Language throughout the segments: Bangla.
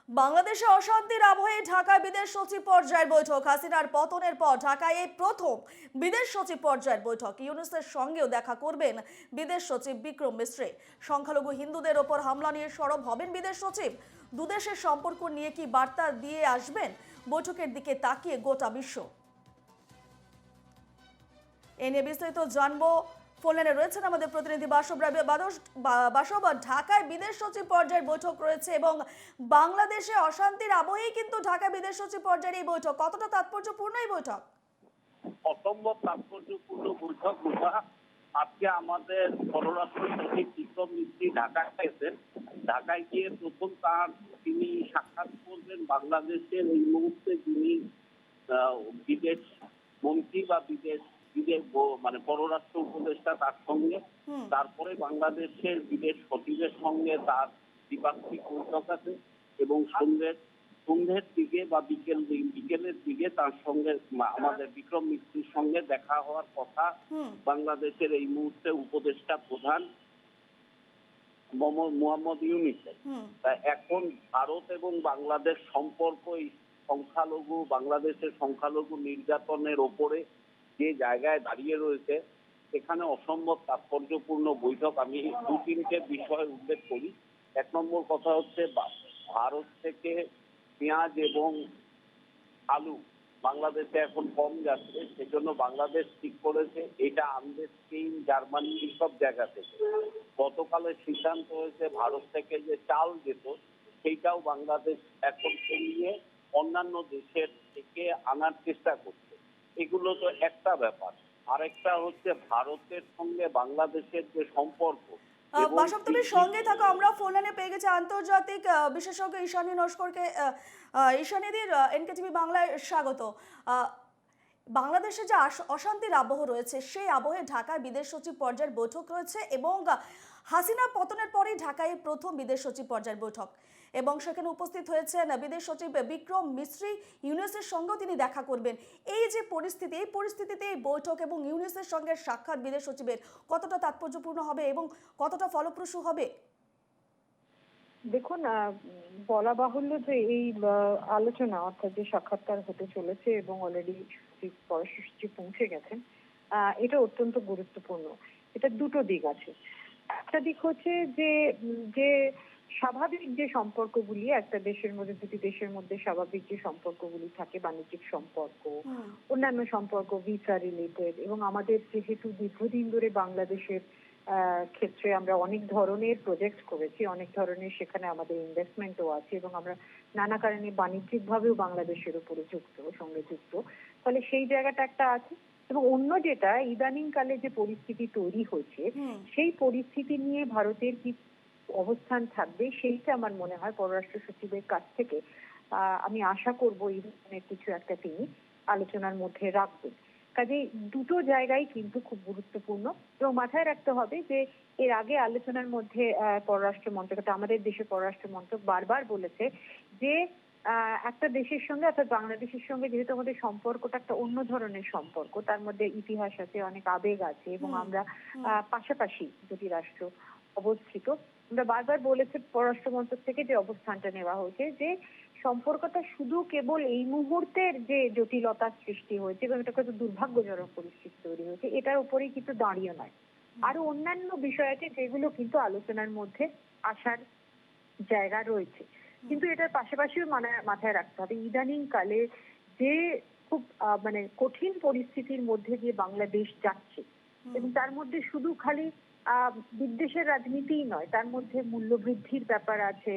বাংলাদেশে অশান্তির আবহে ঢাকায় বিদেশ সচিব পর্যায়ের বৈঠক। হাসিনার পতনের পর ঢাকায় এই প্রথম বিদেশ সচিব পর্যায়ের বৈঠক। ইউনূসের সঙ্গেও দেখা করবেন বিদেশ সচিব বিক্রম মিশ্রে। সংখ্যালঘু হিন্দুদের ওপর হামলা নিয়ে সরব হবেন বিদেশ সচিব। দুদেশের সম্পর্ক নিয়ে কি বার্তা দিয়ে আসবেন, বৈঠকের দিকে তাকিয়ে গোটা বিশ্ব। এ নিয়ে বিস্তারিত জানবো। ফোনলাইনে রয়েছেন আমাদের প্রতিনিধি বাসব রায়। বাসব, ঢাকায় বিদেশ সচিব পর্যায়ের বৈঠক রয়েছে এবং বাংলাদেশে অশান্তির আবহেই কিন্তু ঢাকা বিদেশ সচিব পর্যায়ের এই বৈঠক। কতটা তাৎপর্যপূর্ণ এই বৈঠক? অসম্ভব তাৎপর্যপূর্ণ বৈঠক রূপা। আজকে আমাদের পররাষ্ট্র সচিব বিক্রম মিস্ত্রি ঢাকায় এসেছেন। ঢাকায় গিয়ে প্রথম তিনি সাক্ষাৎ করবেন বাংলাদেশের এই মুহূর্তে যিনি বিদেশ মন্ত্রী বা বিদেশ বিদেশ মানে পররাষ্ট্র উপদেষ্টা তার সঙ্গে। তারপরে বাংলাদেশের বিদেশ সচিবের সঙ্গে তার দ্বিপাক্ষিক বৈঠক আছে এবং সন্ধ্যের দিকে বা বিকেলের দিকে তার সঙ্গে আমাদের বিক্রম মিস্ত্রির সঙ্গে দেখা হওয়ার কথা বাংলাদেশের এই মুহূর্তে উপদেষ্টা প্রধান মোহাম্মদ ইউনূসের। এখন ভারত এবং বাংলাদেশ সম্পর্ক বাংলাদেশের সংখ্যালঘু নির্যাতনের ওপরে যে জায়গায় দাঁড়িয়ে রয়েছে, সেখানে অসম্ভব তাৎপর্যপূর্ণ বৈঠক। আমি দু তিনটে বিষয় উল্লেখ করি। এক নম্বর কথা হচ্ছে, ভারত থেকে পেঁয়াজ এবং আলু বাংলাদেশে এখন কম যাচ্ছে, সেজন্য বাংলাদেশ ঠিক করেছে এটা আনবে চীন, জার্মানি এইসব জায়গা থেকে। গতকালের সিদ্ধান্ত হয়েছে ভারত থেকে যে চাল যেত সেইটাও বাংলাদেশ এখন নিয়ে অন্যান্য দেশের থেকে আনার চেষ্টা করছে। এগুলো তো একটা ব্যাপার। আরেকটা হচ্ছে ভারতের সঙ্গে বাংলাদেশের যে সম্পর্ক। বাসব, তুমি সঙ্গে থাকো। আমরা ফোনলাইনে পেয়ে গেছি আন্তর্জাতিক বিশেষজ্ঞ ঈশানী নস্করকে। ঈশানীদির এনকেটিভি বাংলায় স্বাগত। বাংলাদেশে যে অশান্তির আবহ রয়েছে, সেই আবহে ঢাকায় বিদেশ সচিব পর্যায়ের বৈঠক রয়েছে এবং হাসিনা পতনের পরেই ঢাকায় প্রথম বিদেশ সচিব পর্যায়ের বৈঠক এবং সেখানে উপস্থিত হয়েছেন বিদেশ সচিব বিক্রম মিশ্রি। ইউনূসের সঙ্গেও তিনি দেখা করবেন। এই যে পরিস্থিতি, এই পরিস্থিতিতে এই বৈঠক এবং ইউনূসের সঙ্গে সাক্ষাৎ বিদেশ সচিবের কতটা তাৎপর্যপূর্ণ হবে এবং কতটা ফলপ্রসূ হবে? দেখুন, বলা বাহুল্য যে এই আলোচনা অর্থাৎ যে সাক্ষাৎকার হতে চলেছে এবং অলরেডি পররাষ্ট্র সচিব পৌঁছে গেছেন, এটা অত্যন্ত গুরুত্বপূর্ণ। এটা দুটো দিক আছে। একটা দিক হচ্ছে যে যে স্বাভাবিক যে সম্পর্কগুলি একটা দেশের মধ্যে, দুটি দেশের মধ্যে স্বাভাবিক যে সম্পর্কগুলি থাকে, বাণিজ্যিক সম্পর্ক, অন্যান্য সম্পর্ক, ভিসা রিলেটেড, এবং আমাদের যেহেতু দীর্ঘদিন ধরে বাংলাদেশের ক্ষেত্রে আমরা অনেক ধরনের প্রজেক্ট করেছি, অনেক ধরনের সেখানে আমাদের ইনভেস্টমেন্টও আছে এবং আমরা নানা কারণে বাণিজ্যিক ভাবেও বাংলাদেশের উপরে সঙ্গে যুক্ত। ফলে সেই জায়গাটা একটা আছে। এবং অন্য যেটা ইদানিং কালে যে পরিস্থিতি তৈরি হয়েছে, সেই পরিস্থিতি নিয়ে ভারতের কি অবস্থান থাকবে, সেইটা আমার মনে হয় পররাষ্ট্র সচিবের কাছ থেকে আমি আশা করব এই ধরনের কিছু একটা তিনি আলোচনার মধ্যে রাখবেন। কাজেই দুটো জায়গায় কিন্তু খুব গুরুত্বপূর্ণ। এবং মাথায় রাখতে হবে যে এর আগে আলোচনার মধ্যে পররাষ্ট্র মন্ত্রক, আমাদের দেশের পররাষ্ট্র মন্ত্রক বারবার বলেছে যে একটা দেশের সঙ্গে অর্থাৎ বাংলাদেশের সঙ্গে যেহেতু আমাদের সম্পর্কটা একটা অন্য ধরনের সম্পর্ক, তার মধ্যে ইতিহাস আছে, অনেক আবেগ আছে এবং আমরা পাশাপাশি দুটি রাষ্ট্র অবস্থিত, আমরা বারবার বলেছি পররাষ্ট্র মন্ত্রক থেকে যে অবস্থানটা নেওয়া হয়েছে যে সম্পর্কটা শুধু কেবল এই মুহূর্তের যে জটিলতার সৃষ্টি হয়েছে এবং এটা কত দুর্ভাগ্যজনক পরিস্থিতি তৈরি হয়েছে এটার উপরেই কিন্তু দাঁড়িয়ে নয়, আরো অন্যান্য বিষয় আছে যেগুলো কিন্তু আলোচনার মধ্যে আসার জায়গা রয়েছে। কিন্তু এটার পাশাপাশিও মাথায় রাখতে হবে ইদানিং কালে যে খুব কঠিন পরিস্থিতির মধ্যে দিয়ে বাংলাদেশ যাচ্ছে এবং তার মধ্যে শুধু খালি বিদ্বেষের রাজনীতিই নয়, তার মধ্যে মূল্যবৃদ্ধির ব্যাপার আছে,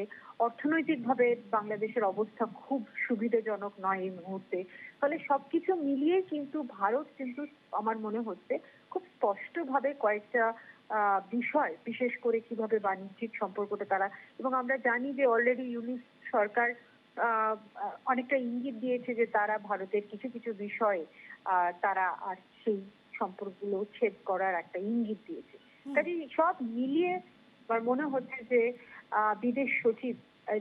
অর্থনৈতিকভাবে বাংলাদেশের অবস্থা খুব সুবিধাজনক নয় এই মুহূর্তে। ফলে সবকিছু মিলিয়ে কিন্তু ভারত কিন্তু আমার মনে হচ্ছে খুব স্পষ্টভাবে কয়েকটা বিষয়, বিশেষ করে কিভাবে বাণিজ্যিক সম্পর্কটা তারা, এবং আমরা জানি যে অলরেডি ইউনূস সরকার অনেকটা ইঙ্গিত দিয়েছে যে তারা ভারতের কিছু কিছু বিষয়ে তারা আর সেই সম্পর্কগুলো ছেদ করার একটা ইঙ্গিত দিয়েছে। কাজে সব মিলিয়ে আমার মনে হচ্ছে যে বিদেশ সচিব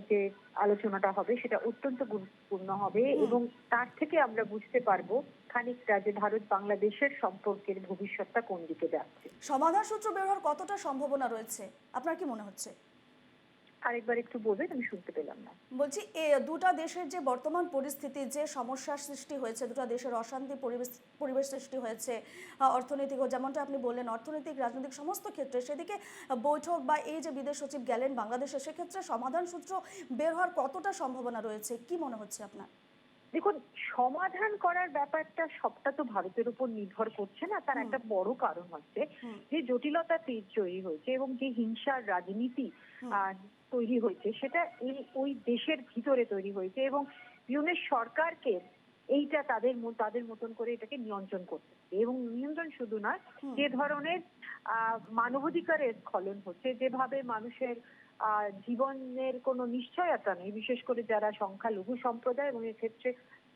যে আলোচনাটা হবে সেটা অত্যন্ত গুরুত্বপূর্ণ হবে এবং তার থেকে আমরা বুঝতে পারবো খানিকটা যে ভারত বাংলাদেশের সম্পর্কের ভবিষ্যৎটা কোন দিকে যাচ্ছে। সমাধান সূত্র বের হওয়ার কতটা সম্ভাবনা রয়েছে আপনার কি মনে হচ্ছে? আরেকবার একটু বলবেন, আমি শুনতে পেলাম না। বলছি দুটা দেশের যে বর্তমান পরিস্থিতি, যে সমস্যার সৃষ্টি হয়েছে, দুটা দেশের অশান্তি পরিবেশ সৃষ্টি হয়েছে, অর্থনৈতিক ও যেমনটা আপনি বললেন অর্থনৈতিক রাজনৈতিক সমস্ত ক্ষেত্রে, সেদিকে বৈঠক বা এই যে বিদেশ সচিব গেলেন বাংলাদেশে, সেক্ষেত্রে সমাধান সূত্র বের হওয়ার কতটা সম্ভাবনা রয়েছে, কি মনে হচ্ছে আপনার? দেখুন, সমাধান করার ব্যাপারটা সবটা তো ভারতের উপর নির্ভর করছে না। তার একটা বড় কারণ হচ্ছে যে জটিলতা তৈরি হয়েছে এবং যে হিংসার রাজনীতি তৈরি হয়েছে, সেটা ওই দেশের ভিতরে তৈরি হয়েছে এবং ইউএস সরকারকে এইটা তাদের মতন করে এটাকে নিয়ন্ত্রণ করতে হবে। এবং নিয়ন্ত্রণ শুধু নয়, যে ধরনের মানবাধিকারের স্খলন হচ্ছে, যেভাবে মানুষের জীবনের কোনো নিশ্চয়তা নেই, বিশেষ করে যারা সংখ্যালঘু সম্প্রদায় এবং এক্ষেত্রে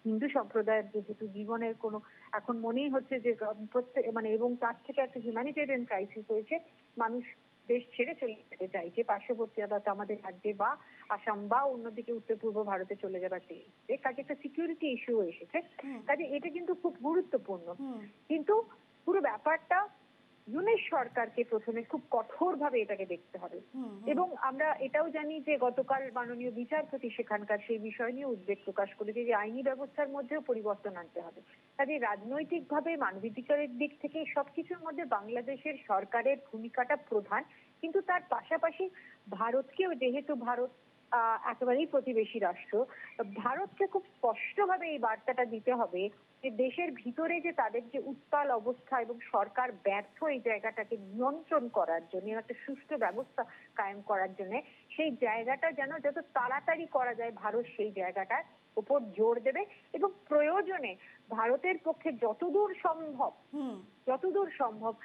হিন্দু সম্প্রদায়ের যেহেতু জীবনের কোনো এখন মনেই হচ্ছে যে প্রত্যেক এবং তার থেকে একটা হিউম্যানিটেরিয়ান ক্রাইসিস হয়েছে, মানুষ দেশ ছেড়ে চলে যেতে চাইছে পার্শ্ববর্তী আদালত আমাদের রাজ্যে বা আসাম বা অন্যদিকে উত্তর পূর্ব ভারতে চলে যাবার চেয়ে কাজে একটা সিকিউরিটি ইস্যু এসেছে। কাজে এটা কিন্তু খুব গুরুত্বপূর্ণ। কিন্তু পুরো ব্যাপারটা ইউনিশ সরকারকে প্রথমে খুব কঠোরভাবে এটাকে দেখতে হবে এবং আমরা এটাও জানি যে গতকাল মাননীয় বিচারপতি সেখানকার সেই বিষয় নিয়ে উদ্বেগ প্রকাশ করেছে যে আইনি ব্যবস্থার মধ্যেও পরিবর্তন আনতে হবে। কাজে রাজনৈতিকভাবে মানবাধিকারের দিক থেকে সবকিছুর মধ্যে বাংলাদেশের সরকারের ভূমিকাটা প্রধান, কিন্তু তার পাশাপাশি ভারতকেও, যেহেতু ভারত একেবারেই প্রতিবেশী রাষ্ট্র, ভারতকে খুব স্পষ্টভাবে এই বার্তাটা দিতে হবে যে দেশের ভিতরে যে তাদের যে উত্তাল অবস্থা এবং সরকার ব্যর্থ এই জায়গাটাকে নিয়ন্ত্রণ করার জন্য, একটা সুষ্ঠু ব্যবস্থা কায়েম করার জন্য, সেই জায়গাটা যেন যত তাড়াতাড়ি করা যায় ভারত সেই জায়গাটার উপর জোর দেবে এবং প্রয়োজনে ভারতের পক্ষে যতদূর সম্ভব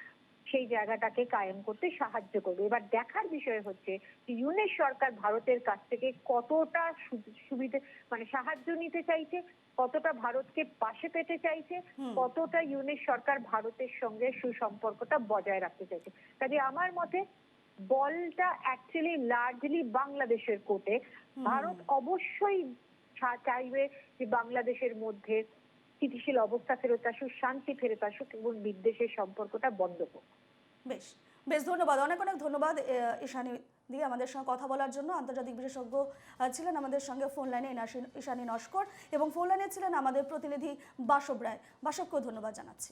সেই জায়গাটাকে কায়েম করতে সাহায্য করবে। এবার দেখার বিষয় হচ্ছে যে ইউনিশ সরকার ভারতের কাছ থেকে কতটা সুবিধা সাহায্য নিতে চাইছে, কতটা ভারতকে পাশে পেতে চাইছে, কতটা ইউনিশ সরকার ভারতের সঙ্গে সুসম্পর্কটা বজায় রাখতে চাইছে। কাজে আমার মতে বলটা অ্যাকচুয়ালি লার্জলি বাংলাদেশের কোর্টে। ভারত অবশ্যই চাইবে যে বাংলাদেশের মধ্যে স্থিতিশীল অবস্থা ফেরত আসুক, শান্তি ফেরত আসুক এবং বিদ্বেষের সম্পর্কটা বন্ধ হোক। বেশ বেশ ধন্যবাদ, অনেক অনেক ধন্যবাদ ঈশানী দিয়ে আমাদের সঙ্গে কথা বলার জন্য। আন্তর্জাতিক বিশেষজ্ঞ ছিলেন আমাদের সঙ্গে ফোন লাইনে ঈশানী নস্কর এবং ফোন লাইনে ছিলেন আমাদের প্রতিনিধি বাসব রায়। বাসবকেও ধন্যবাদ জানাচ্ছি।